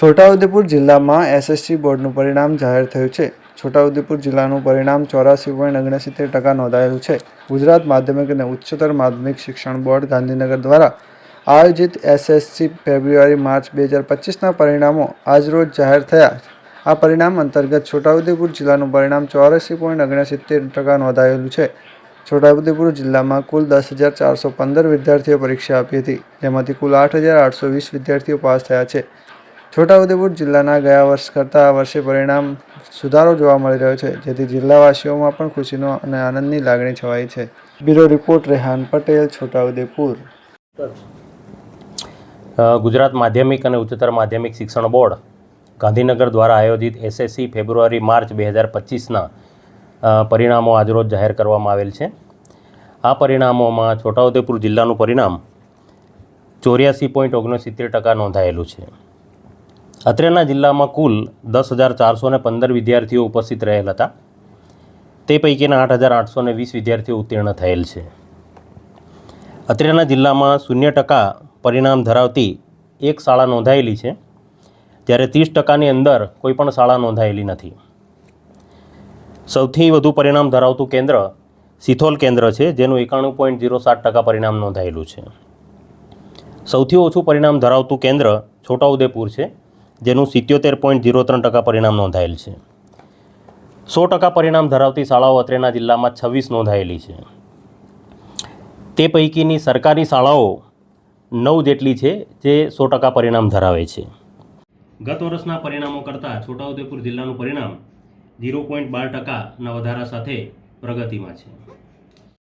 છોટાઉદેપુર જિલ્લામાં એસએસસી બોર્ડનું પરિણામ જાહેર થયું છે. છોટાઉદેપુર જિલ્લાનું પરિણામ 84.69% નોંધાયેલું છે. ગુજરાત માધ્યમિક અને ઉચ્ચતર માધ્યમિક શિક્ષણ બોર્ડ ગાંધીનગર દ્વારા આયોજિત એસએસસી ફેબ્રુઆરી-માર્ચ 2025ના પરિણામો આજરોજ જાહેર થયા. આ પરિણામ અંતર્ગત છોટાઉદેપુર જિલ્લાનું પરિણામ 84.69% નોંધાયેલું છે. છોટાઉદેપુર જિલ્લામાં કુલ 10,415 વિદ્યાર્થીઓ પરીક્ષા આપી હતી, જેમાંથી કુલ 8,820 વિદ્યાર્થીઓ પાસ થયા છે. છોટાઉદેપુર જિલ્લાના ગયા વર્ષ કરતાં આ વર્ષે પરિણામ સુધારો જોવા મળી રહ્યો છે, જેથી જિલ્લાવાસીઓમાં પણ ખુશીનો અને આનંદની લાગણી છવાઈ છે. Bureau report Rehan Patel, Chhota. ગુજરાત માધ્યમિક અને ઉચ્ચતર માધ્યમિક શિક્ષણ બોર્ડ ગાંધીનગર દ્વારા આયોજિત એસએસસી ફેબ્રુઆરી-માર્ચ 2025ના પરિણામો આજરોજ જાહેર કરવામાં આવેલ છે. આ પરિણામોમાં છોટાઉદેપુર જિલ્લાનું પરિણામ 84.69% નોંધાયેલું છે. અત્રેના જિલ્લામાં કુલ 10,415 વિદ્યાર્થીઓ ઉપસ્થિત રહેલ હતા. તે પૈકીના 8,820 વિદ્યાર્થીઓ ઉત્તીર્ણ થયેલ છે. અત્રેના જિલ્લામાં 0% પરિણામ ધરાવતી એક શાળા નોંધાયેલી છે, જ્યારે 30%ની અંદર કોઈ પણ શાળા નોંધાયેલી નથી. સૌથી વધુ પરિણામ ધરાવતું કેન્દ્ર સિથોલ કેન્દ્ર છે, જેનું 91.07% પરિણામ નોંધાયેલું છે. સૌથી ઓછું પરિણામ ધરાવતું કેન્દ્ર છોટાઉદેપુર છે, જેનું 77.03% પરિણામ નોંધાયેલ છે. 100% પરિણામ ધરાવતી શાળાઓ અત્રેના જિલ્લામાં 26 નોંધાયેલી છે. તે પૈકીની સરકારી શાળાઓ 9 જેટલી છે, જે 100% પરિણામ ધરાવે છે. ગત વર્ષના પરિણામો કરતાં છોટાઉદેપુર જિલ્લાનું પરિણામ 0.12%ના વધારા સાથે પ્રગતિમાં છે.